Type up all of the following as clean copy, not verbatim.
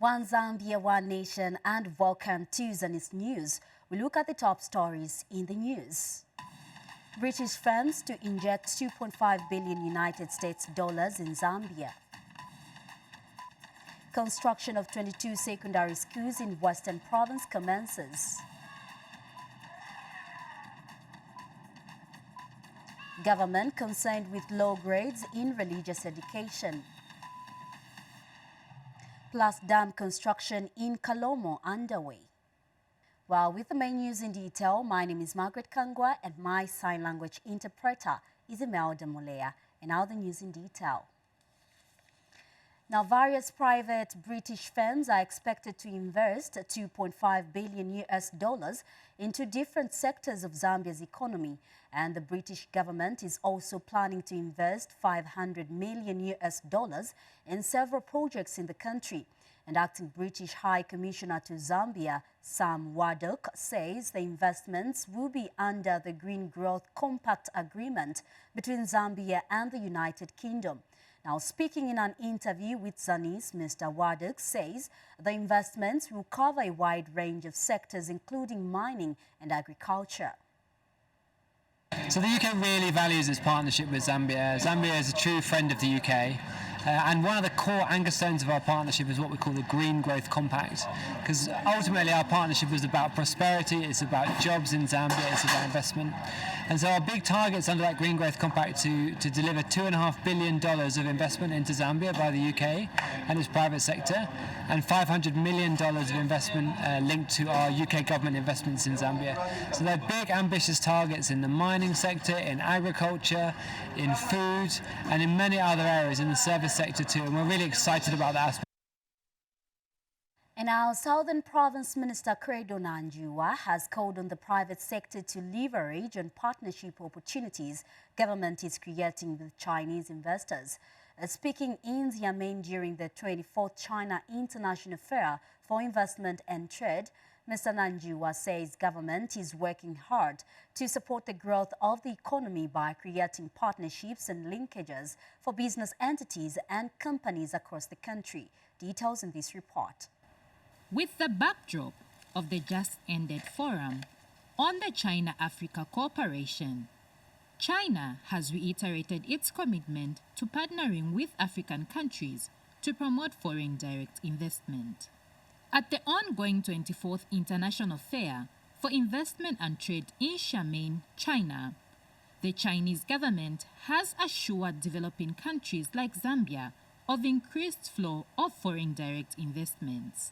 One Zambia, one nation, and welcome to Zanis News. We look at the top stories in the news. British firms to inject 2.5 billion United States dollars in Zambia. Construction of 22 secondary schools in Western Province commences. Government concerned with low grades in religious education. Plus dam construction in Kalomo underway. Well, with the main news in detail, my name is Margaret Kangwa and my sign language interpreter is Imelda Mulea. And now the news in detail. Now, various private British firms are expected to invest $2.5 billion into different sectors of Zambia's economy. And the British government is also planning to invest $500 million in several projects in the country. And acting British High Commissioner to Zambia, Sam Waddock, says the investments will be under the Green Growth Compact Agreement between Zambia and the United Kingdom. Now, speaking in an interview with Zanis, Mr. Waddock says the investments will cover a wide range of sectors, including mining and agriculture. So the UK really values its partnership with Zambia. Zambia is a true friend of the UK. And one of the core anchor stones of our partnership is what we call the Green Growth Compact, because ultimately our partnership is about prosperity, it's about jobs in Zambia, it's about investment. And so our big targets under that Green Growth Compact to deliver $2.5 billion of investment into Zambia by the UK and its private sector, and $500 million of investment linked to our UK government investments in Zambia. So they're big, ambitious targets in the mining sector, in agriculture, in food, and in many other areas in the service sector too, and we're really excited about that aspect. And our Southern Province Minister Credo Nanjua has called on the private sector to leverage on partnership opportunities government is creating with Chinese investors. Speaking in Xiamen during the 24th China International Fair for Investment and Trade, Mr. Nanjua says government is working hard to support the growth of the economy by creating partnerships and linkages for business entities and companies across the country. Details in this report. With the backdrop of the just-ended forum on the China-Africa cooperation, China has reiterated its commitment to partnering with African countries to promote foreign direct investment. At the ongoing 24th International Fair for Investment and Trade in Xiamen, China, the Chinese government has assured developing countries like Zambia of increased flow of foreign direct investments.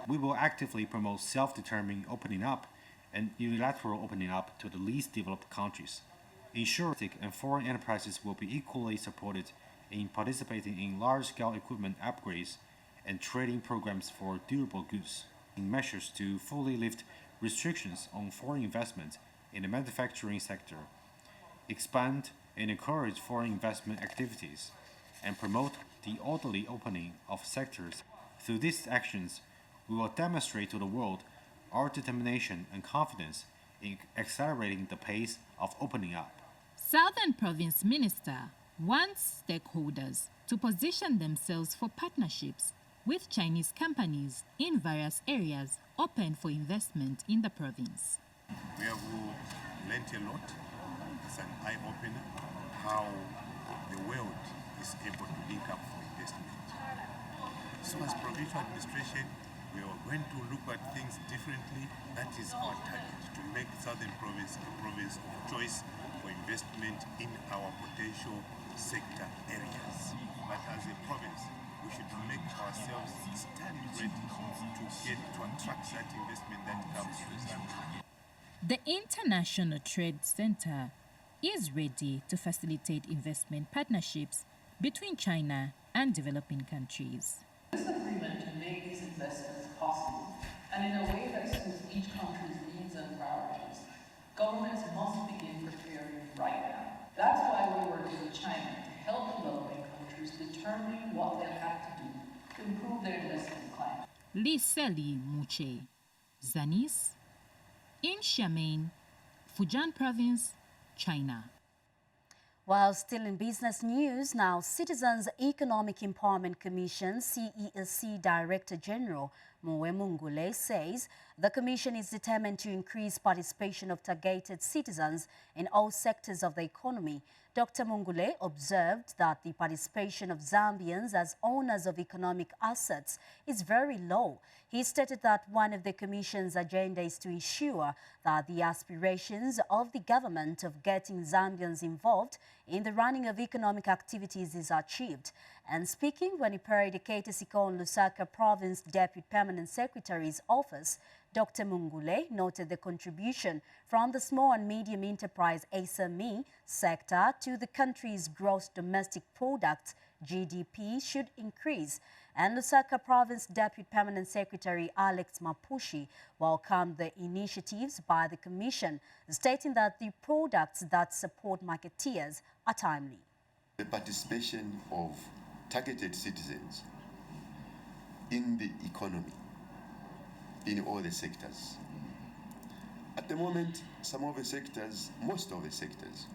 We will actively promote self-determined opening up and unilateral opening up to the least developed countries. Ensure domestic and foreign enterprises will be equally supported in participating in large-scale equipment upgrades and trading programs for durable goods, in measures to fully lift restrictions on foreign investment in the manufacturing sector, expand and encourage foreign investment activities, and promote the orderly opening of sectors. Through these actions, we will demonstrate to the world our determination and confidence in accelerating the pace of opening up. Southern Province Minister wants stakeholders to position themselves for partnerships with Chinese companies in various areas open for investment in the province. We have learnt a lot. It's an eye-opener how the world is able to link up for investment. So as provincial administration, we are going to look at things differently. That is our target, to make Southern Province a province of choice for investment in our potential sector areas. But as a province, we should make ourselves stand ready to attract that investment that comes to Zambia. The International Trade Center is ready to facilitate investment partnerships between China and developing countries. This agreement to make these investments possible, and in a way that suits each country's needs and priorities, governments must begin preparing right now. That's why we're working with China to help developing countries determine what they have to do to improve their investment climate. Liseli Muche, Zanis, in Xiamen, Fujian Province, China. While still in business news, now Citizens Economic Empowerment Commission CEEC Director General Muwe Mungule says the commission is determined to increase participation of targeted citizens in all sectors of the economy. Dr. Mungule observed that the participation of Zambians as owners of economic assets is very low. He stated that one of the Commission's agenda is to ensure that the aspirations of the government of getting Zambians involved in the running of economic activities is achieved. And speaking when he paraded Sikon Lusaka Province Deputy Permanent Secretary's office, Dr. Mungule noted the contribution from the small and medium enterprise SME sector to the country's gross domestic product GDP should increase. And Lusaka Province Deputy Permanent Secretary Alex Mapushi welcomed the initiatives by the Commission, stating that the products that support marketeers are timely. The participation of targeted citizens in the economy, in all the sectors. At the moment, some of the sectors, most of the sectors,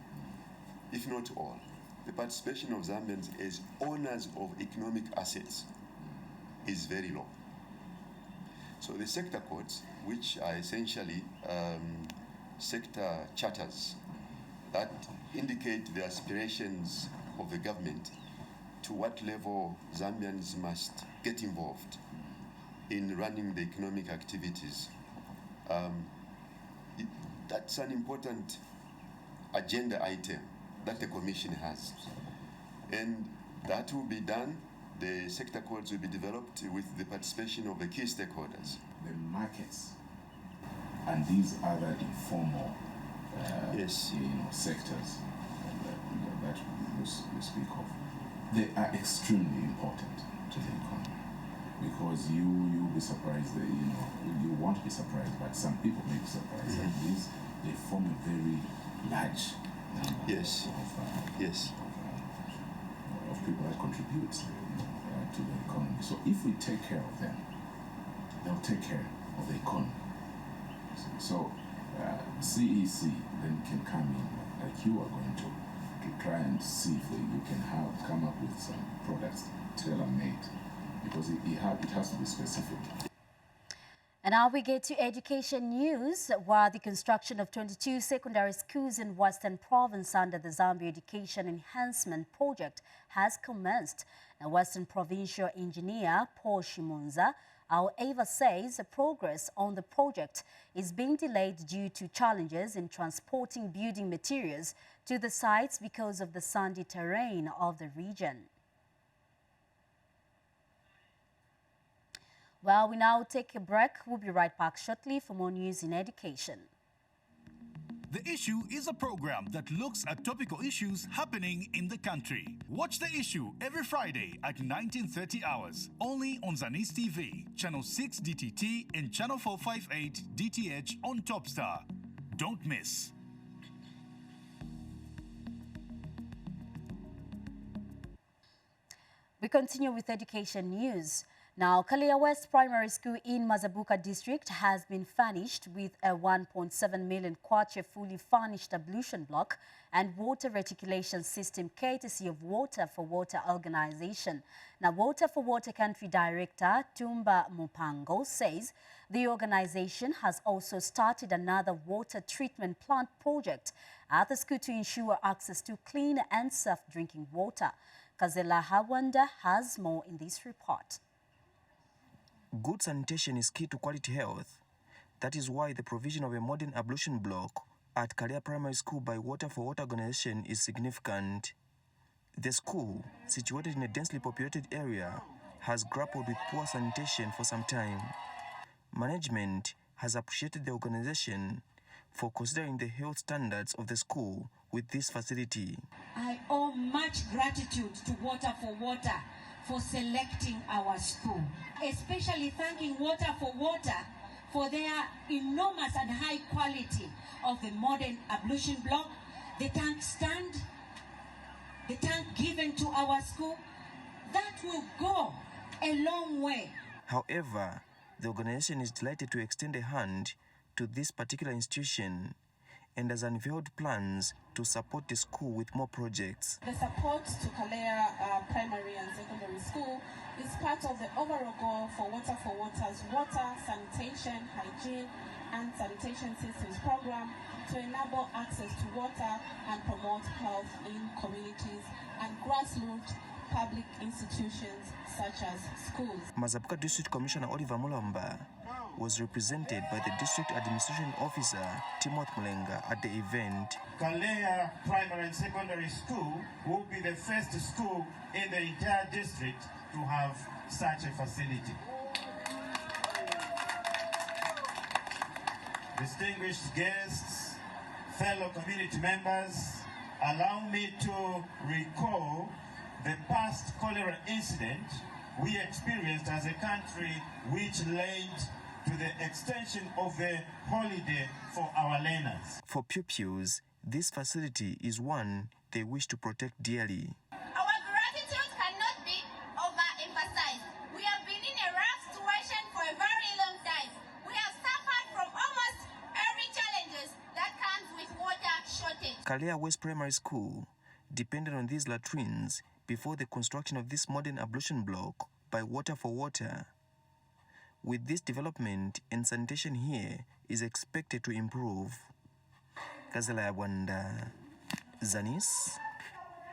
if not all, the participation of Zambians as owners of economic assets is very low. So the sector codes, which are essentially sector charters that indicate the aspirations of the government to what level Zambians must get involved in running the economic activities. That's an important agenda item that the Commission has. And that will be done. The sector codes will be developed with the participation of the key stakeholders. The markets and these other informal sectors that you speak of, they are extremely important to the economy. Because you'll be surprised that, you won't be surprised, but some people may be surprised that they form a very large number of people that contribute to the economy. So if we take care of them, they'll take care of the economy. So CEC then can come in, like you are going to try and see if you can come up with some products tailor-made, because it has to be specific. And now we get to education news, where the construction of 22 secondary schools in Western Province under the Zambia Education Enhancement Project has commenced. Now, Western Provincial Engineer Paul Shimunza, however, says progress on the project is being delayed due to challenges in transporting building materials to the sites because of the sandy terrain of the region. Well, we now take a break. We'll be right back shortly for more news in education. The Issue is a program that looks at topical issues happening in the country. Watch The Issue every Friday at 19:30 hours, only on Zanis TV, Channel 6 DTT and Channel 458 DTH on Topstar. Don't miss. We continue with education news. Now, Kalia West Primary School in Mazabuka District has been furnished with a 1.7 million kwacha fully furnished ablution block and water reticulation system courtesy of Water for Water organization. Now, Water for Water Country Director Tumba Mupango says the organization has also started another water treatment plant project at the school to ensure access to clean and safe drinking water. Kazela Hawanda has more in this report. Good sanitation is key to quality health. That is why the provision of a modern ablution block at Kalia Primary School by Water for Water organization is significant. The school, situated in a densely populated area, has grappled with poor sanitation for some time. Management has appreciated the organization for considering the health standards of the school with this facility. I owe much gratitude to Water for Water for selecting our school, especially thanking Water for Water for their enormous and high quality of the modern ablution block, the tank stand, the tank given to our school. That will go a long way. However, the organization is delighted to extend a hand to this particular institution and has unveiled plans to support the school with more projects. The support to Kalea Primary and Secondary School is part of the overall goal for Water's water, sanitation, hygiene, and sanitation systems program to enable access to water and promote health in communities and grassroots public institutions such as schools. Mazabuka District Commissioner Oliver Mulamba was represented by the District Administration Officer Timothy Mulenga at the event. Kalea Primary and Secondary School will be the first school in the entire district to have such a facility. Distinguished guests, fellow community members, allow me to recall the past cholera incident we experienced as a country, which led to the extension of the holiday for our learners. For pupils, this facility is one they wish to protect dearly. Our gratitude cannot be overemphasized. We have been in a rough situation for a very long time. We have suffered from almost every challenge that comes with water shortage. Kalea West Primary School depended on these latrines before the construction of this modern ablution block by Water for Water. With this development, and sanitation here is expected to improve. Kazala Wanda, Zanis,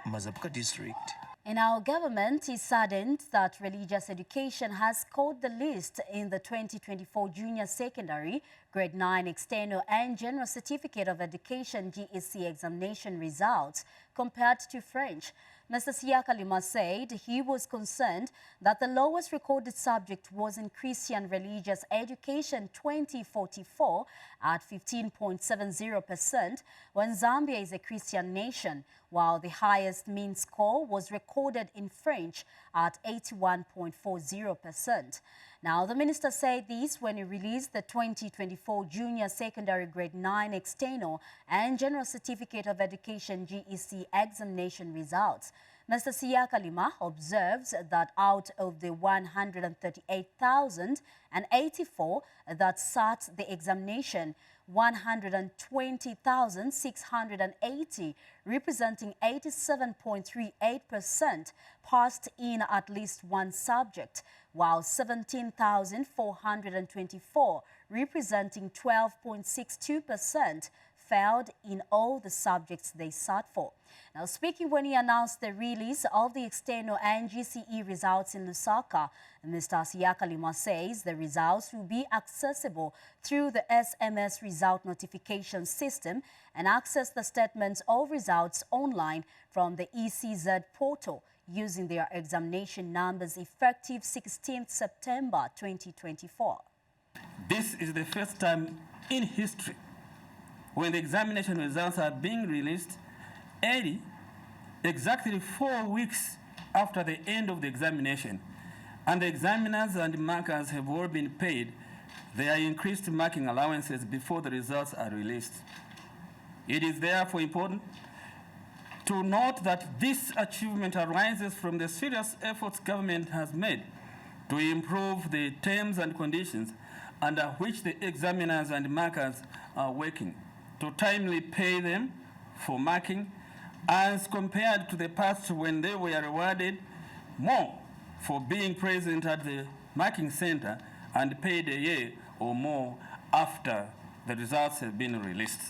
Mazabuka District. And our government is saddened that religious education has scored the least in the 2024 Junior Secondary, Grade 9 External and General Certificate of Education GEC examination results compared to French. Mr. Siaka Lima said he was concerned that the lowest recorded subject was in Christian Religious Education 2044 at 15.70%, when Zambia is a Christian nation, while the highest mean score was recorded in French at 81.40%. Now, the minister said this when he released the 2024 Junior Secondary Grade 9 External and General Certificate of Education GEC examination results. Mr. Siaka Lima observes that out of the 138,084 that sat the examination, 120,680, representing 87.38%, passed in at least one subject, while 17,424, representing 12.62%, failed in all the subjects they sat for. Now, speaking when he announced the release of the external and GCE results in Lusaka, Mr. Siaka Lima says the results will be accessible through the SMS result notification system and access the statements of results online from the ECZ portal using their examination numbers effective 16th September 2024. This is the first time in history when the examination results are being released early, exactly 4 weeks after the end of the examination, and the examiners and markers have all been paid their increased marking allowances before the results are released. It is therefore important to note that this achievement arises from the serious efforts government has made to improve the terms and conditions under which the examiners and markers are working, to timely pay them for marking as compared to the past when they were rewarded more for being present at the marking center and paid a year or more after the results have been released.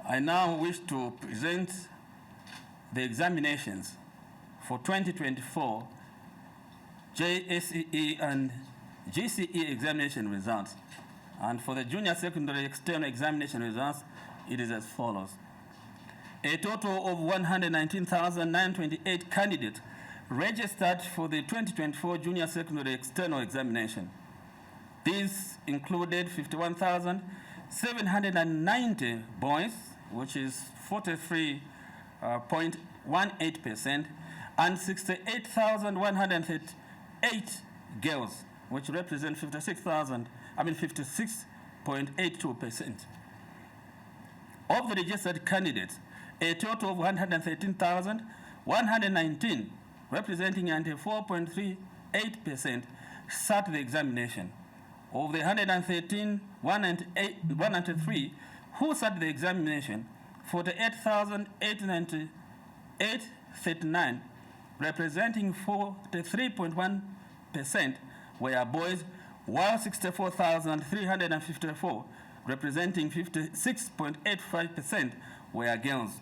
I now wish to present the examinations for 2024 JSEE and GCE examination results. And for the junior secondary external examination results, it is as follows. A total of 119,928 candidates registered for the 2024 junior secondary external examination. These included 51,790 boys, which is 43.18%, and 68,138 girls, which represent 56.82%. Of the registered candidates, a total of 113,119, representing 94.38%, sat the examination. Of the 113,193 who sat the examination, 48,839, representing 43.1%, were boys, while 64,354, representing 56.85%, were girls.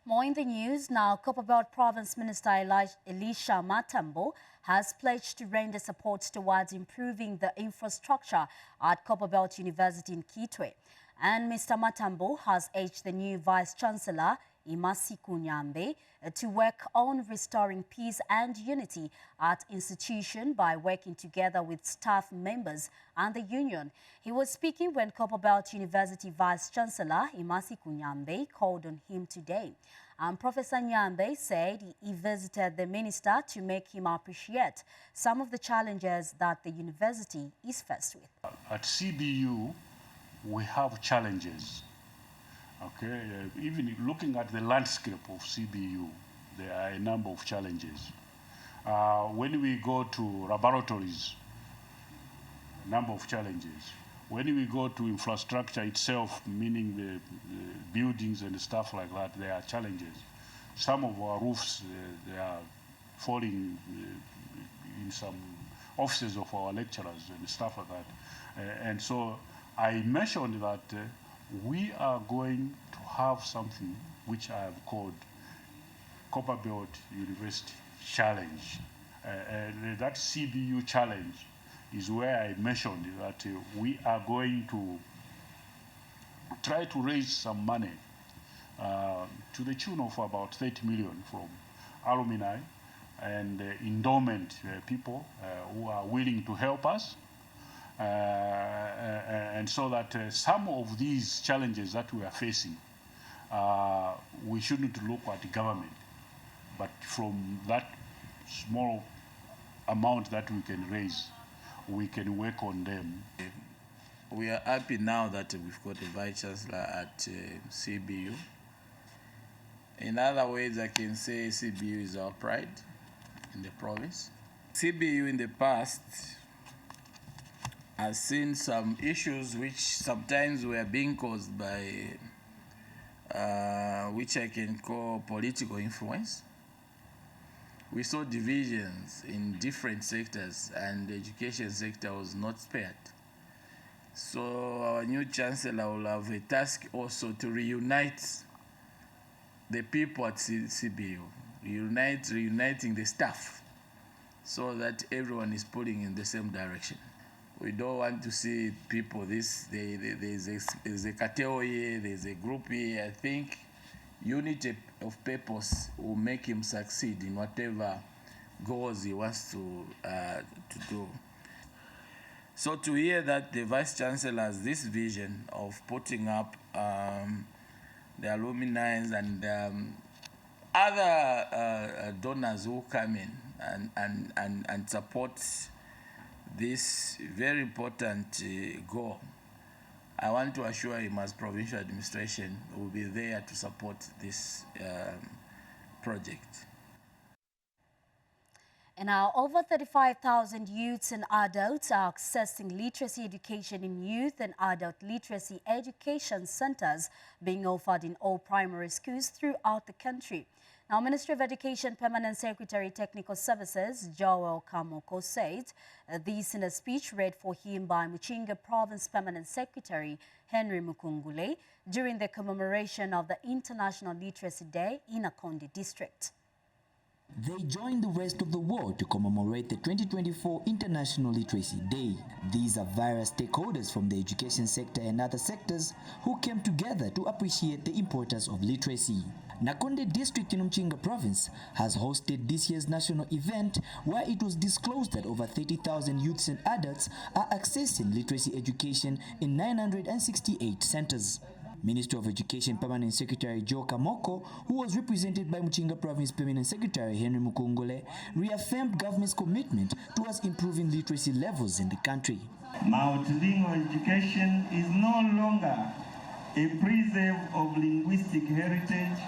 More in the news now. Copperbelt Province Minister Elisha Matambo has pledged to render support towards improving the infrastructure at Copperbelt University in Kitwe. And Mr. Matambo has urged the new Vice-Chancellor, Imasiku Nyambe, to work on restoring peace and unity at institution by working together with staff members and the union. He was speaking when Copperbelt University Vice-Chancellor Imasiku Nyambe called on him today. Professor Nyambe said he visited the minister to make him appreciate some of the challenges that the university is faced with. At CBU, we have challenges. Okay, even looking at the landscape of CBU, there are a number of challenges. When we go to laboratories, a number of challenges. When we go to infrastructure itself, meaning the buildings and stuff like that, there are challenges. Some of our roofs, they are falling in some offices of our lecturers and stuff like that. And so I mentioned that we are going to have something which I have called Copperbelt University Challenge. That CBU challenge is where I mentioned that we are going to try to raise some money to the tune of about 30 million from alumni and endowment people who are willing to help us. And so that some of these challenges that we are facing, we shouldn't look at the government, but from that small amount that we can raise, we can work on them. We are happy now that we've got a Vice Chancellor at CBU. In other words, I can say CBU is our pride in the province. CBU in the past has seen some issues which sometimes were being caused by which I can call political influence. We saw divisions in different sectors, and the education sector was not spared. So our new chancellor will have a task also to reunite the people at CBU, reuniting the staff, so that everyone is pulling in the same direction. We don't want to see people there's a cartel here, there's a group here. I think unity of purpose will make him succeed in whatever goals he wants to do. So to hear that the Vice Chancellor has this vision of putting up the alumni and other donors who come in and support this very important goal, I want to assure him as provincial administration will be there to support this project. And now over 35,000 youths and adults are accessing literacy education in youth and adult literacy education centers being offered in all primary schools throughout the country. Now, Ministry of Education Permanent Secretary Technical Services, Joel Kamoko, said this in a speech read for him by Muchinga Province Permanent Secretary Henry Mukungule during the commemoration of the International Literacy Day in Akonde District. They joined the rest of the world to commemorate the 2024 International Literacy Day. These are various stakeholders from the education sector and other sectors who came together to appreciate the importance of literacy. Nakonde District in Mchinga Province has hosted this year's national event where it was disclosed that over 30,000 youths and adults are accessing literacy education in 968 centers. Minister of Education Permanent Secretary Joe Kamoko, who was represented by Muchinga Province Permanent Secretary Henry Mukungole, reaffirmed government's commitment towards improving literacy levels in the country. Multilingual education is no longer a preserve of linguistic heritage,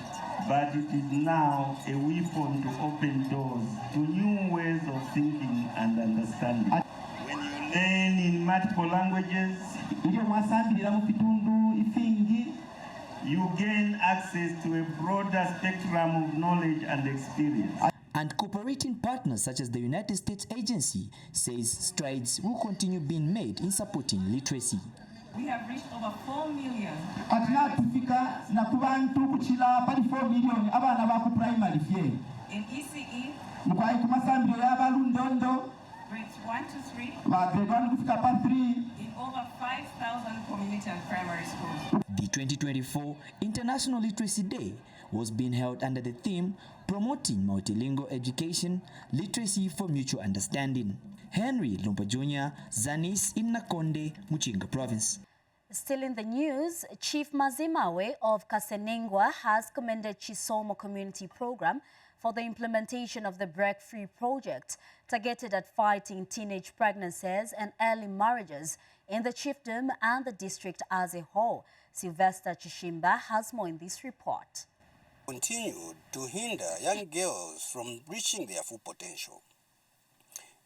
but it is now a weapon to open doors to new ways of thinking and understanding. When you learn in multiple languages, you gain access to a broader spectrum of knowledge and experience. And cooperating partners such as the United States Agency says strides will continue being made in supporting literacy. We have reached over 4 million. na kubantu kuchila pali 4 million abana ba ku primary fye. In ECE, Mkwai kumasambiro y'abalundondo grades 1 to 3, ba grade 1 kufika pa 3 in over 5,000 community and primary schools. The 2024 International Literacy Day was being held under the theme Promoting Multilingual Education, Literacy for Mutual Understanding. Henry Lumpa Jr., Zanis in Nakonde, Muchinga Province. Still in the news, Chief Mazimawe of Kasenengwa has commended Chisomo Community Program for the implementation of the Break-Free project targeted at fighting teenage pregnancies and early marriages in the chiefdom and the district as a whole. Sylvester Chishimba has more in this report. Continued to hinder young girls from reaching their full potential.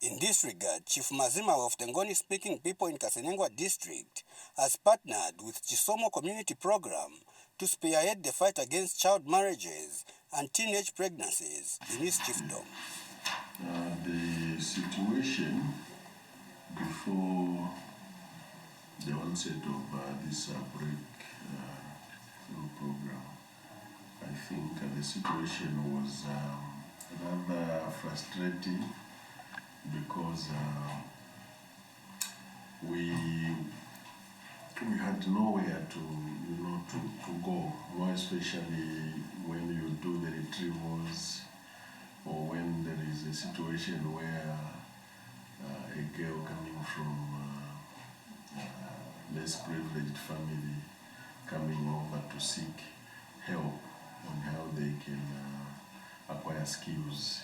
In this regard, Chief Mazima of the Ngoni-speaking people in Kasenengwa district has partnered with Chisomo Community Program to spearhead the fight against child marriages and teenage pregnancies in his chiefdom. The situation before the onset of this break-through program, I think the situation was rather frustrating because we had nowhere to go, more especially when you do the retrievals or when there is a situation where a girl coming from less privileged family coming over to seek help on how they can acquire skills,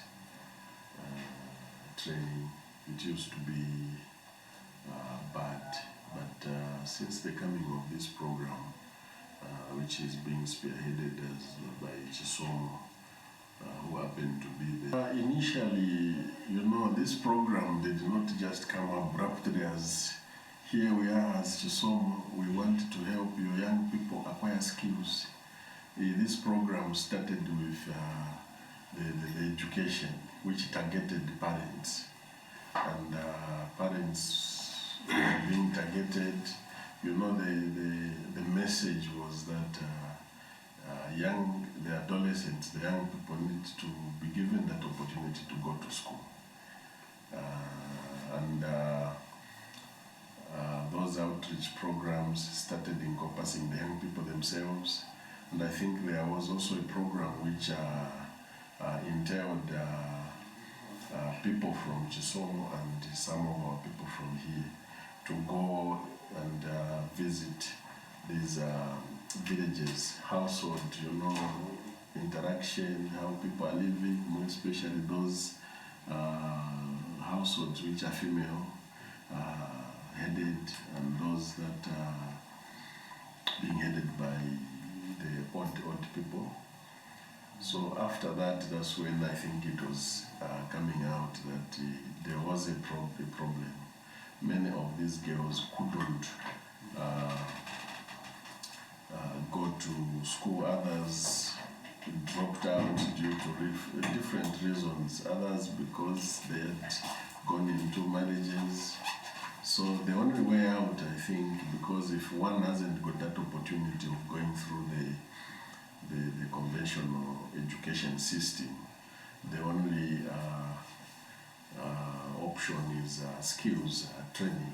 training. It used to be bad, but since the coming of this program, which is being spearheaded by Chisomo, who happened to be there. Initially, this program did not just come abruptly as here we are as Chisomo, we want to help your young people acquire skills. This program started with the education, which targeted parents. And parents were being targeted. The message was that the adolescents, the young people need to be given that opportunity to go to school. Those outreach programs started encompassing the young people themselves. And I think there was also a program which entailed people from Chisomo and some of our people from here to go and visit these villages, household, interaction, how people are living, more especially those households which are female headed and those that are being headed by the old people. So after that, that's when I think it was coming out that there was a problem. Many of these girls couldn't go to school. Others dropped out due to different reasons. Others because they had gone into marriages. So the only way out, I think, because if one hasn't got that opportunity of going through the conventional education system, the only option is skills training.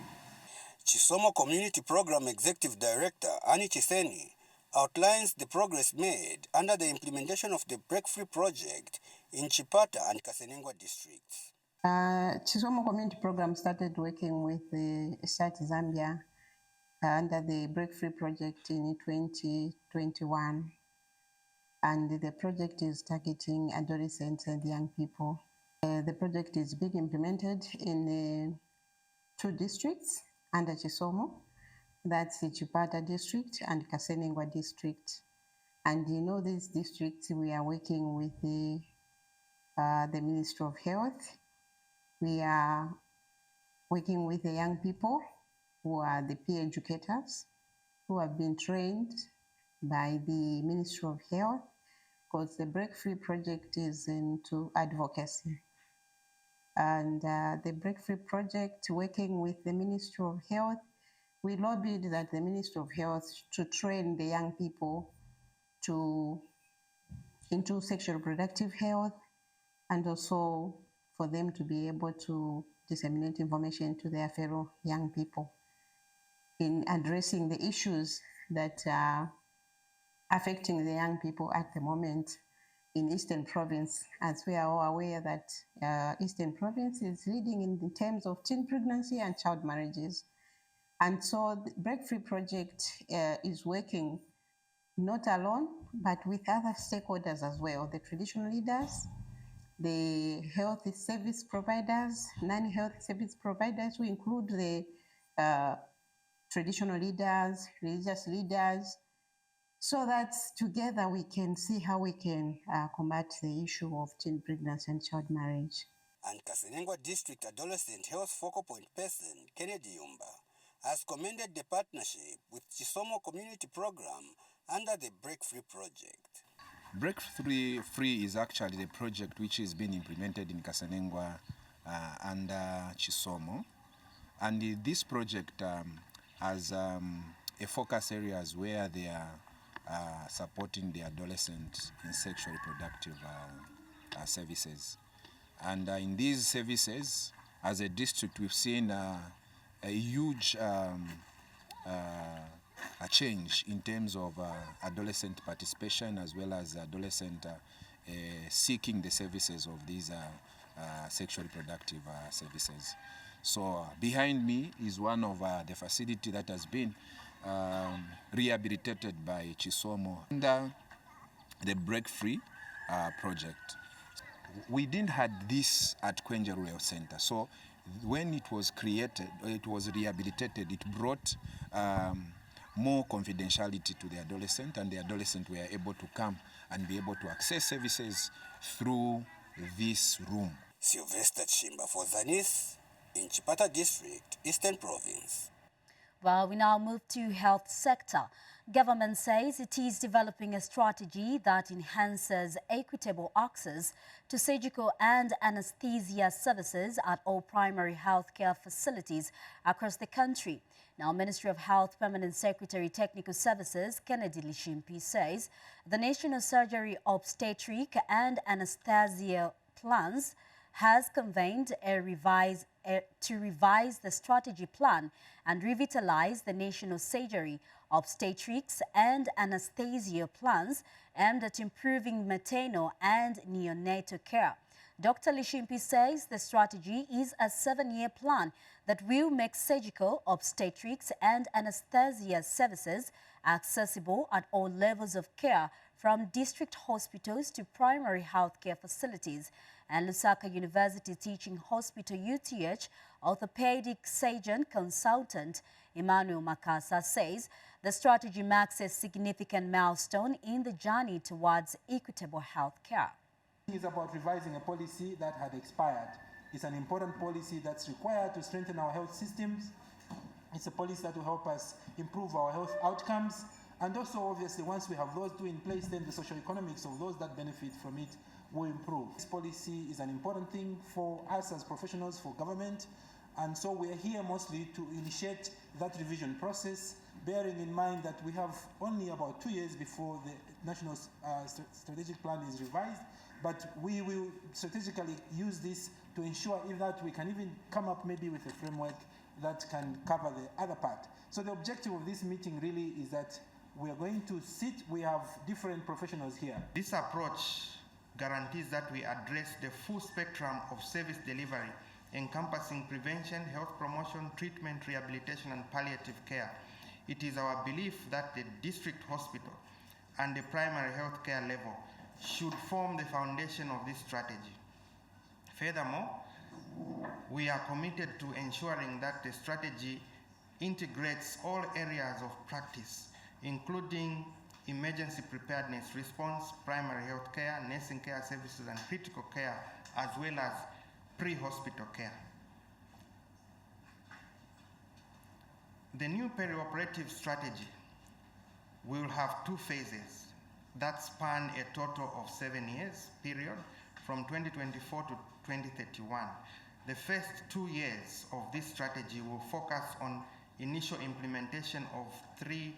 Chisomo Community Program Executive Director Annie Chiseni outlines the progress made under the implementation of the Break-Free project in Chipata and Kasenengwa districts. Chisomo Community Program started working with the Site Zambia under the Break-Free project in 2021. And the project is targeting adolescents and young people. The project is being implemented in 2 districts under Chisomo. That's the Chipata district and Kasenengwa district. And these districts, we are working with the Ministry of Health. We are working with the young people who are the peer educators who have been trained by the Ministry of Health, because the Break Free project is into advocacy. And the Break Free project, working with the Ministry of Health, we lobbied that the Ministry of Health to train the young people into sexual reproductive health, and also for them to be able to disseminate information to their fellow young people in addressing the issues that are affecting the young people at the moment in Eastern Province, as we are all aware that Eastern Province is leading in terms of teen pregnancy and child marriages. And so the Break Free project is working not alone, but with other stakeholders as well, the traditional leaders, the health service providers, non-health service providers, who include the traditional leaders, religious leaders, so that together we can see how we can combat the issue of teen pregnancy and child marriage. And Kasenengwa District Adolescent Health Focal Point Person, Kennedy Yumba, has commended the partnership with Chisomo Community Program under the Break Free project. Break Free is actually the project which is being implemented in Kasenengwa under Chisomo. And this project has a focus areas where they are supporting the adolescent in sexual reproductive services. And in these services, as a district, we've seen a huge a change in terms of adolescent participation, as well as adolescent seeking the services of these sexual reproductive services. So behind me is one of the facility that has been rehabilitated by Chisomo under the Break Free project. We didn't have this at Kwenje Rural Center. So when it was created, it was rehabilitated, it brought more confidentiality to the adolescent, and the adolescent were able to come and be able to access services through this room. Sylvester Chimba for Zanis in Chipata District, Eastern Province. Well, we now move to health sector. Government says it is developing a strategy that enhances equitable access to surgical and anesthesia services at all primary healthcare facilities across the country. Now, Ministry of Health Permanent Secretary Technical Services, Kennedy Lishimpi, says the National Surgery, Obstetric and Anesthesia Plans has convened to revise the strategy plan and revitalize the National Surgery, Obstetrics and Anesthesia Plans aimed at improving maternal and neonatal care. Dr. Lishimpi says the strategy is a 7-year plan that will make surgical, obstetrics and anesthesia services accessible at all levels of care, from district hospitals to primary healthcare facilities. And Lusaka University Teaching Hospital UTH orthopedic surgeon consultant Emmanuel Makasa says the strategy marks a significant milestone in the journey towards equitable health care. It is about revising a policy that had expired. It's an important policy that's required to strengthen our health systems. It's a policy that will help us improve our health outcomes. And also, obviously, once we have those two in place, then the social economics of those that benefit from it will improve. This policy is an important thing for us as professionals, for government. And so we're here mostly to initiate that revision process, bearing in mind that we have only about 2 years before the National Strategic Plan is revised. But we will strategically use this to ensure that we can even come up maybe with a framework that can cover the other part. So the objective of this meeting really is that we are going to sit, we have different professionals here. This approach guarantees that we address the full spectrum of service delivery, encompassing prevention, health promotion, treatment, rehabilitation, and palliative care. It is our belief that the district hospital and the primary health care level should form the foundation of this strategy. Furthermore, we are committed to ensuring that the strategy integrates all areas of practice, including emergency preparedness response, primary health care, nursing care services, and critical care, as well as pre-hospital care. The new perioperative strategy We will have 2 phases that span a total of 7 years period from 2024 to 2031. The first 2 years of this strategy will focus on initial implementation of 3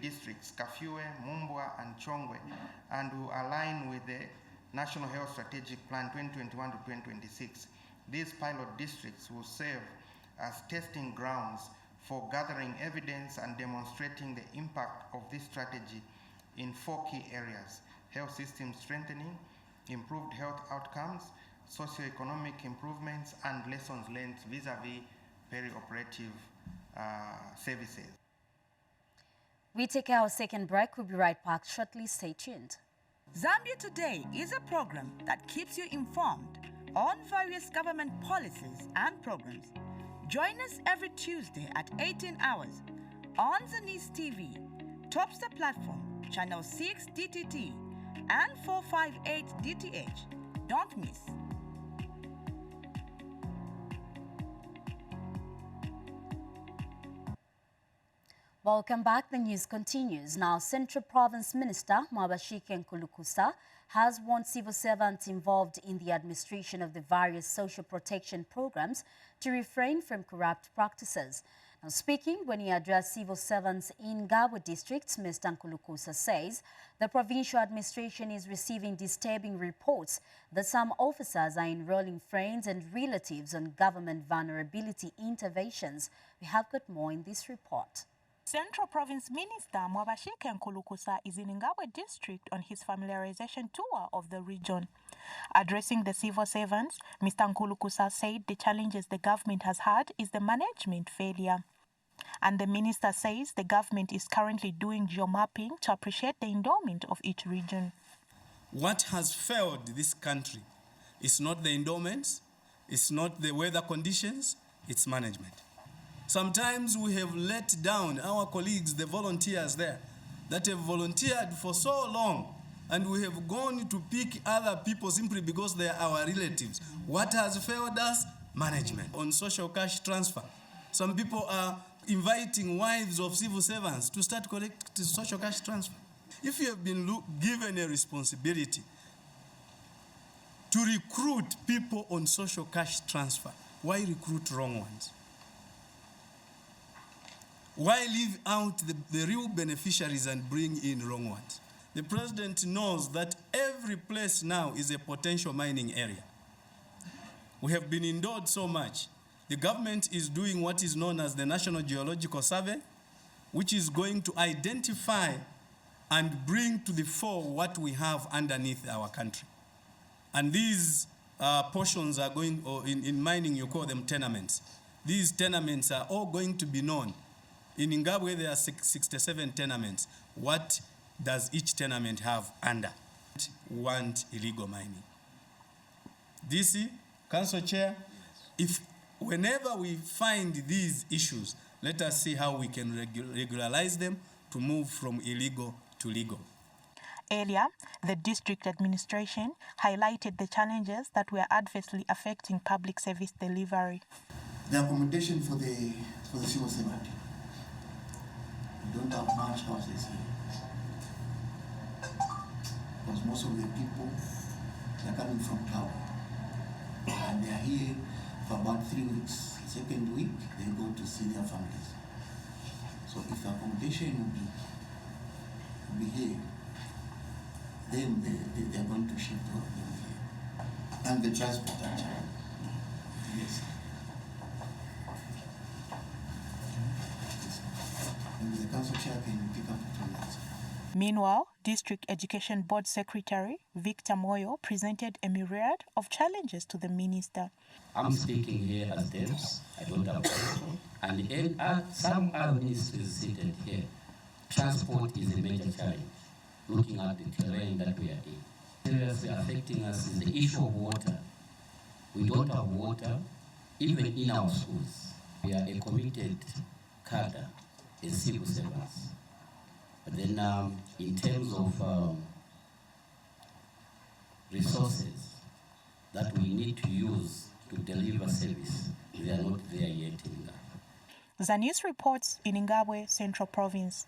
districts, Kafue, Mumbwa, and Chongwe, and will align with the National Health Strategic Plan 2021 to 2026. These pilot districts will serve as testing grounds for gathering evidence and demonstrating the impact of this strategy in 4 key areas: health system strengthening, improved health outcomes, socioeconomic improvements, and lessons learned vis-a-vis peri-operative services. We take our second break. We'll be right back shortly. Stay tuned. Zambia Today is a program that keeps you informed on various government policies and programs. Join us every Tuesday at 18 hours on Zanis TV, Topstar platform, channel 6 DTT, and 458 DTH. Don't miss. Welcome back. The news continues. Now, Central Province Minister Mwabashike Nkulukusa has warned civil servants involved in the administration of the various social protection programs to refrain from corrupt practices. Now, speaking when he addressed civil servants in Ngabwe districts, Mr. Nkulukusa says the provincial administration is receiving disturbing reports that some officers are enrolling friends and relatives on government vulnerability interventions. We have got more in this report. Central Province Minister Mwabashike Nkulukusa is in Ngabwe district on his familiarization tour of the region. Addressing the civil servants, Mr. Nkulukusa said the challenges the government has had is the management failure. And the minister says the government is currently doing geomapping to appreciate the endowment of each region. What has failed this country is not the endowments, it's not the weather conditions, it's management. Sometimes we have let down our colleagues, the volunteers there, that have volunteered for so long, and we have gone to pick other people simply because they are our relatives. What has failed us? Management. On social cash transfer, some people are inviting wives of civil servants to start collecting social cash transfer. If you have been given a responsibility to recruit people on social cash transfer, why recruit wrong ones? Why leave out the real beneficiaries and bring in wrong ones? The president knows that every place now is a potential mining area. We have been endowed so much. The government is doing what is known as the National Geological Survey, which is going to identify and bring to the fore what we have underneath our country. And these portions are going, or in mining you call them tenements. These tenements are all going to be known. In Ngabwe, there are 67 tenements. What does each tenement have under? Want illegal mining. DC, Council Chair, if whenever we find these issues, let us see how we can regularize them to move from illegal to legal. Earlier, the district administration highlighted the challenges that were adversely affecting public service delivery. The accommodation for the civil servant. We don't have much houses here. Because most of the people are coming from town. And they are here for about 3 weeks. The second week, they go to see their families. So if the accommodation will be here, then they are going to shift all of them here. And the transport actually. Yes. And the council chair can pick up from that. Meanwhile, District Education Board Secretary Victor Moyo presented a myriad of challenges to the minister. I'm speaking here as Debs. I don't have transport. And some other ministries seated here. Transport is a major challenge, looking at the terrain that we are in. Seriously affecting us is the issue of water. We don't have water, even in our schools. We are a committed cadre as civil servants. But then in terms of resources that we need to use to deliver service, they are not there yet in Ngabwe. Zanis reports in Ngabwe, Central Province.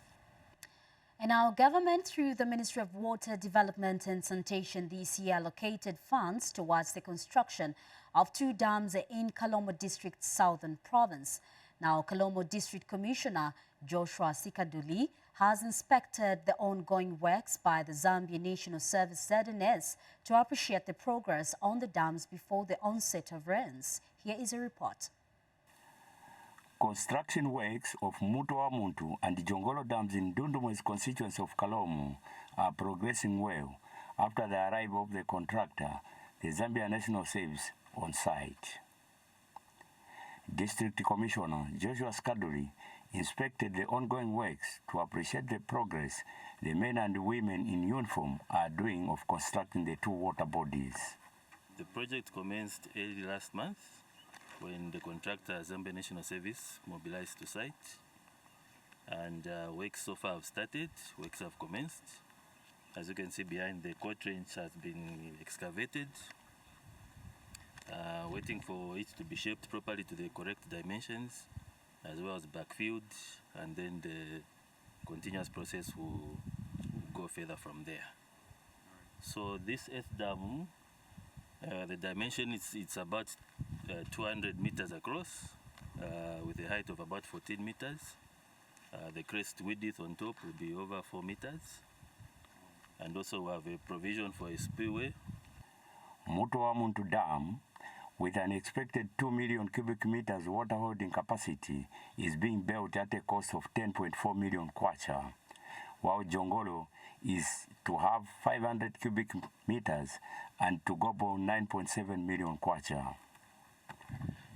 And our government, through the Ministry of Water Development and Sanitation, this year allocated funds towards the construction of 2 dams in Kalomo District, Southern Province. Now, Kalomo District Commissioner Joshua Sikaduli has inspected the ongoing works by the Zambia National Service Zanis to appreciate the progress on the dams before the onset of rains. Here is a report. Construction works of Mutowa Muntu and Jongolo dams in Dundumu's constituency of Kalomo are progressing well after the arrival of the contractor, the Zambia National Service, on site. District Commissioner Joshua Sikaduli inspected the ongoing works to appreciate the progress the men and women in uniform are doing of constructing the 2 water bodies. The project commenced early last month when the contractor Zambia National Service mobilized to site, and works so far have started, works have commenced. As you can see behind, the core trench has been excavated, waiting for it to be shaped properly to the correct dimensions, as well as backfilled, and then the continuous process will go further from there. So this 8th dam, the dimension it's about 200 meters across, with a height of about 14 meters. The crest width on top will be over 4 meters. And also we have a provision for a spillway. Mutowa Muntu Dam, with an expected 2 million cubic meters water holding capacity, is being built at a cost of 10.4 million kwacha, while Jongolo is to have 500 cubic meters and to go about 9.7 million kwacha.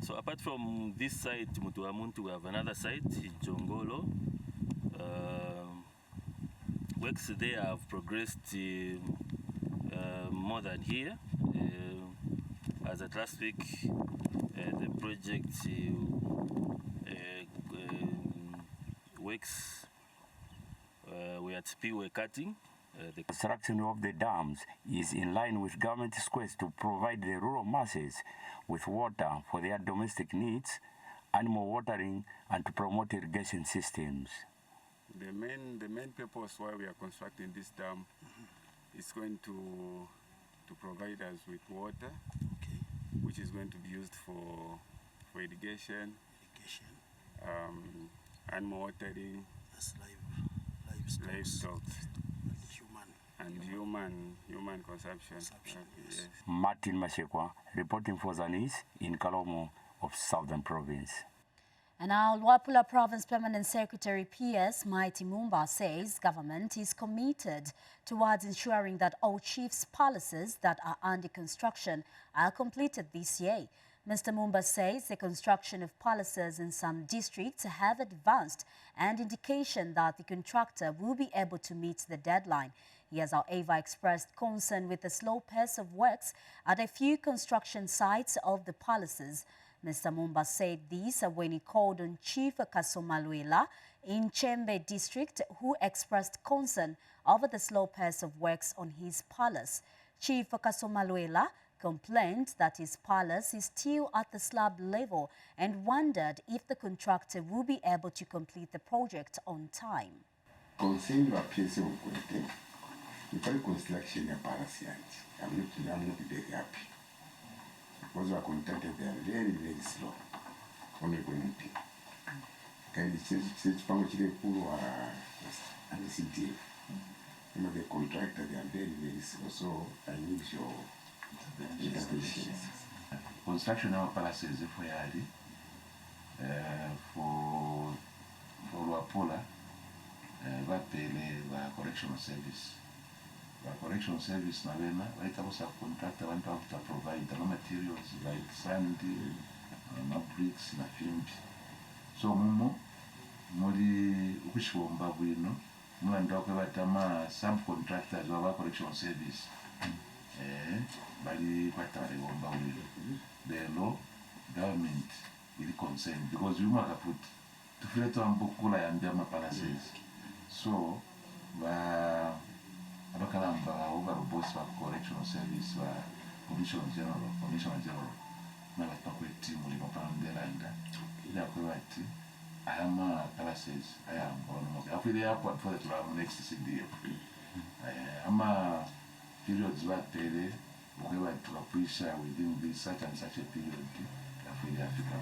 So apart from this site, Mutowa Muntu, we have another site, Jongolo. Works there have progressed more than here. As at last week, the project works we at spillway cutting. The construction of the dams is in line with government's quest to provide the rural masses with water for their domestic needs, animal watering, and to promote irrigation systems. The main purpose why we are constructing this dam is going to provide us with water, which is going to be used for irrigation, animal watering, livestock, and human consumption. Yes. Martin Mashekwa reporting for Zanis in Kalomo of Southern Province. And now, Luapula Province Permanent Secretary P.S. Mighty Mumba says government is committed towards ensuring that all chiefs' palaces that are under construction are completed this year. Mr. Mumba says the construction of palaces in some districts have advanced and indication that the contractor will be able to meet the deadline. He has, however, expressed concern with the slow pace of works at a few construction sites of the palaces. Mr. Mumba said this when he called on Chief Kasomaluela in Chembe district, who expressed concern over the slow pace of works on his palace. Chief Kasomaluela complained that his palace is still at the slab level and wondered if the contractor will be able to complete the project on time. Concerning our place of quality, the construction of palace, I'm not very happy. Because our contractors, they are very, very slow on the community. Can you say the contractor, they are very, very slow. So I need your intervention. Construction of palaces, if we are for Luapula, correctional service. Correctional service na wena waitako subcontractor want to provide the materials like sand, bricks na fimbi. So mumo muri ukushomba bwino mulanda ko batama subcontractors wa correctional service bali batare bomba bwino. The law government is concerned because you must put to feel to ambokula yambia ma palaces. So abakalamba over boss wa correctional service wa commissioner general na batako timu limopandela nda ila kwati ayama palaces ayamba no for the airport for the club next CDF. Periods what they were to appreciate within this such and such a period for the Africa.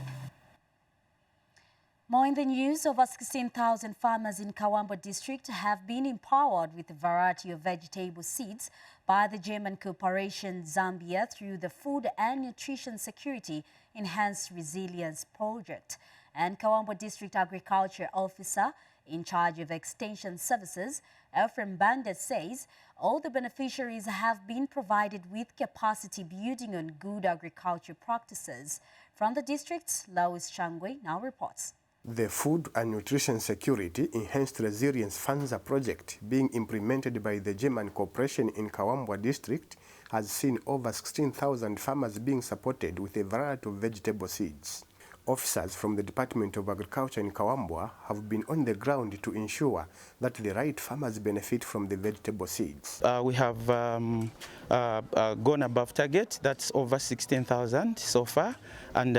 More in the news, over 16,000 farmers in Kawambo district have been empowered with a variety of vegetable seeds by the German corporation Zambia through the Food and Nutrition Security Enhanced Resilience Project. And Kawambo District Agriculture Officer in charge of Extension Services, Ephraim Bandet, says all the beneficiaries have been provided with capacity building on good agriculture practices. From the districts, Lois Changwe now reports. The Food and Nutrition Security Enhanced Resilience Funds project being implemented by the German Corporation in Kawambwa district has seen over 16,000 farmers being supported with a variety of vegetable seeds. Officers from the Department of Agriculture in Kawambwa have been on the ground to ensure that the right farmers benefit from the vegetable seeds. We have gone above target. That's over 16,000 so far, and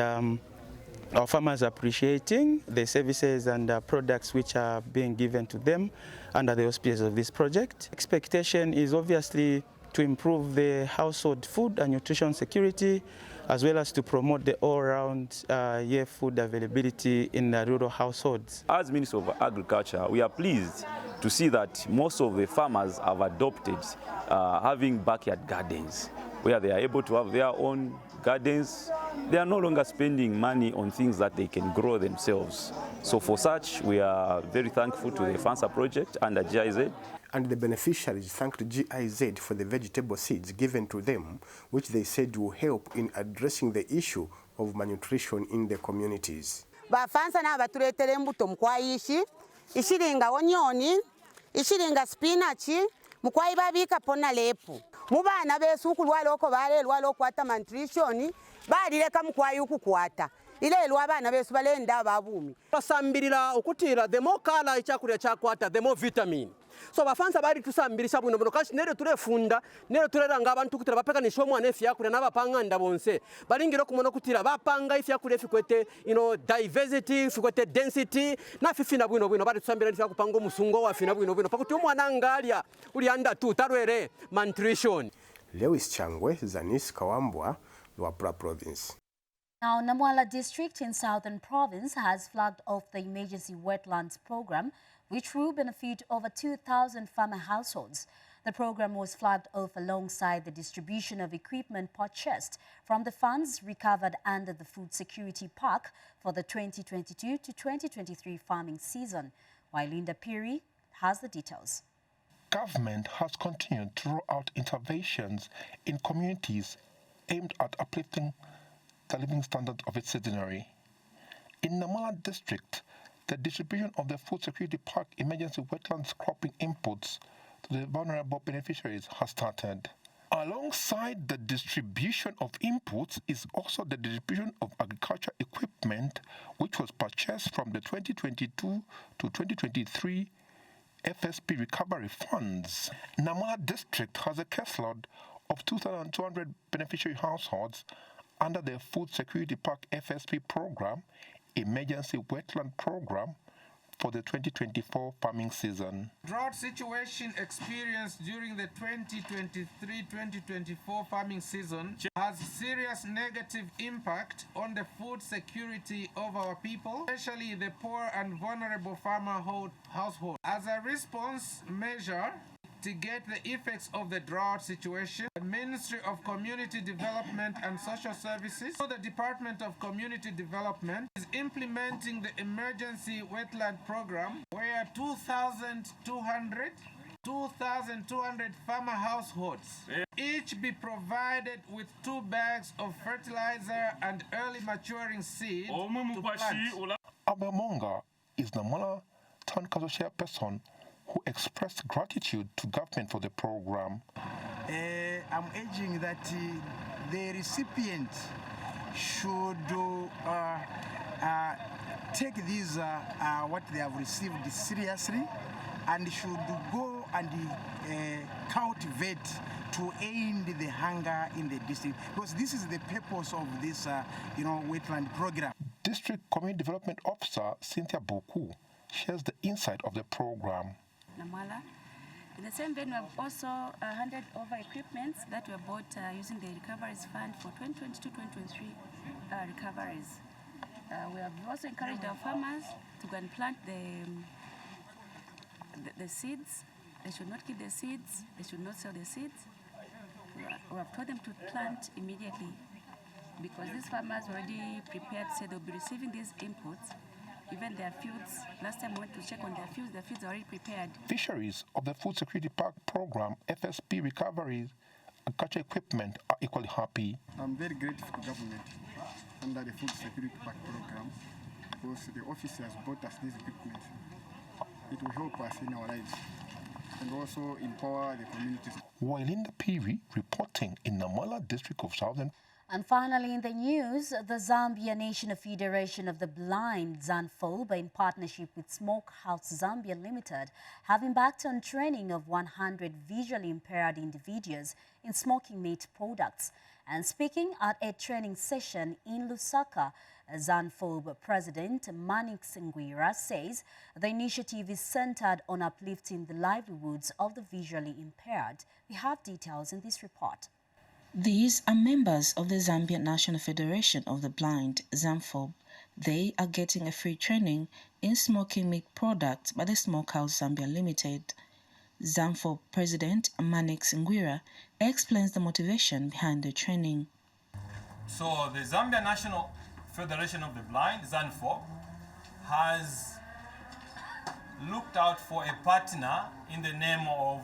our farmers are appreciating the services and products which are being given to them under the auspices of this project. Expectation is obviously to improve the household food and nutrition security, as well as to promote the all-round food availability in the rural households. As Minister of Agriculture, we are pleased to see that most of the farmers have adopted having backyard gardens, where they are able to have their own gardens. They are no longer spending money on things that they can grow themselves. So for such, we are very thankful to the FANSA project under GIZ. And the beneficiaries thanked GIZ for the vegetable seeds given to them, which they said will help in addressing the issue of malnutrition in the communities. Bafansa na batuletere mbuto mkwaishi, ishiringa onyoni, ishiringa spinachi, mkwai babika pona lepu. Mubana besu kulwaloko balelwalo kwata malnutrition, balileka mkwai ukukwata. Ilelo abana besu balenda babumi. Basambirira okutira the more kala ichakurya chakwata the more vitamin. So bafansa bari tusambirisha buno buno kashi nere turefunda nere tureranga abantu kutira bapeka nisho mwana efi yakure n'abapanga ndabonse baringiro kumono kutira bapanga ifi yakure fikwete diversity fikwete density na fifina buno bari tusambira nisha kupanga musungo wa fina buno pakuti umwana ngalia uli anda tu tarwere malnutrition. Lewis Changwe, Zanis, Kawambwa, Luapra Province. Now, Namwala district in Southern Province has flagged off the emergency wetlands program, which will benefit over 2,000 farmer households. The program was flagged off alongside the distribution of equipment purchased from the funds recovered under the Food Security Park for the 2022 to 2023 farming season, while Linda Piri has the details. Government has continued to roll out interventions in communities aimed at uplifting the living standard of its citizenry. In Namala district, the distribution of the Food Security Park emergency wetlands cropping inputs to the vulnerable beneficiaries has started. Alongside the distribution of inputs is also the distribution of agriculture equipment, which was purchased from the 2022 to 2023 FSP recovery funds. Namala district has a caseload of 2,200 beneficiary households under the Food Security Park FSP program, emergency wetland program for the 2024 farming season. Drought situation experienced during the 2023-2024 farming season has serious negative impact on the food security of our people, especially the poor and vulnerable farmer household. As a response measure to get the effects of the drought situation, the Ministry of Community Development and Social Services, so the Department of Community Development, is implementing the emergency wetland program where 2,200 farmer households each be provided with 2 bags of fertilizer and early maturing seed to plant. Abemonga is Namala Town Council chairperson who expressed gratitude to government for the program. I'm urging that the recipient should take these what they have received seriously and should go and cultivate to end the hunger in the district, because this is the purpose of this wetland program. District Community Development Officer Cynthia Boku shares the insight of the program. Namala. In the same vein, we have also handed over equipment that were bought using the recoveries fund for 2022-2023 recoveries. We have also encouraged our farmers to go and plant the seeds. They should not keep the seeds. They should not sell the seeds. We have told them to plant immediately because these farmers already prepared, said they'll be receiving these inputs. Even their fields, last time we went to check on their fields are already prepared. Fisheries of the Food Security Park program, FSP recoveries, agriculture equipment are equally happy. I'm very grateful to government under the Food Security Park program because the office has bought us this equipment. It will help us in our lives and also empower the communities. While in the PV reporting in Namala district of Southern. And finally in the news, the Zambia National Federation of the Blind, ZANFOB, in partnership with Smokehouse Zambia Limited, have embarked on training of 100 visually impaired individuals in smoking meat products. And speaking at a training session in Lusaka, ZANFOB President Manix Ngwira says the initiative is centered on uplifting the livelihoods of the visually impaired. We have details in this report. These are members of the Zambia National Federation of the Blind, ZANFOB. They are getting a free training in smoking meat products by the Smokehouse Zambia Limited. ZANFOB President Manix Ngwira explains the motivation behind the training. So the Zambia National Federation of the Blind, ZANFOB, has looked out for a partner in the name of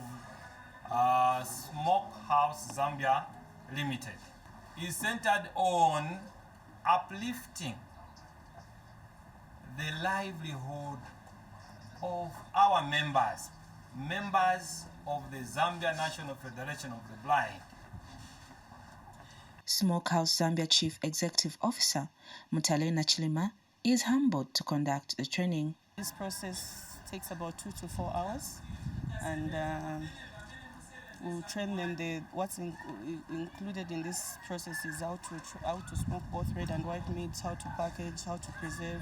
Smokehouse Zambia Limited. Is centered on uplifting the livelihood of our members of the Zambia National Federation of the Blind. Smokehouse Zambia Chief Executive Officer Mutalena Chilima is humbled to conduct the training. This process takes about 2 to 4 hours, and we'll train them. What's included in this process is how to smoke both red and white meats, how to package, how to preserve,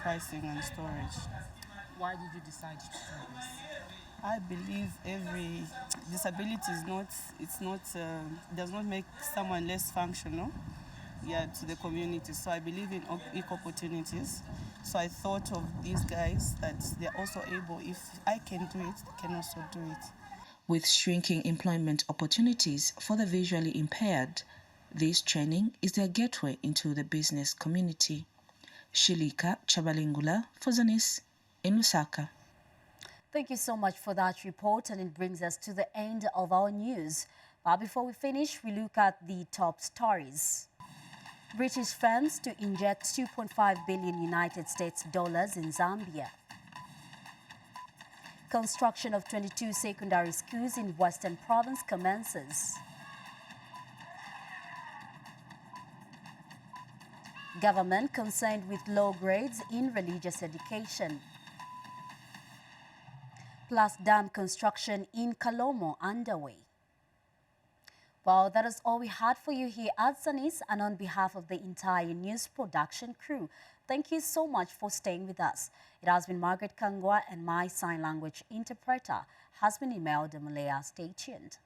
pricing and storage. Why did you decide to do this? I believe every disability does not make someone less functional, to the community. So I believe in equal opportunities. So I thought of these guys that they're also able. If I can do it, they can also do it. With shrinking employment opportunities for the visually impaired, this training is their gateway into the business community. Shilika Chabalingula for Zanis in Lusaka. Thank you so much for that report, and it brings us to the end of our news. But before we finish, we look at the top stories. British firms to inject 2.5 billion United States dollars in Zambia. Construction of 22 secondary schools in Western Province commences. Government concerned with low grades in religious education. Plus dam construction in Kalomo underway. Well, that is all we had for you here at Zanis, and on behalf of the entire news production crew, thank you so much for staying with us. It has been Margaret Kangwa, and my sign language interpreter has been Imelda Malaya. Stay tuned.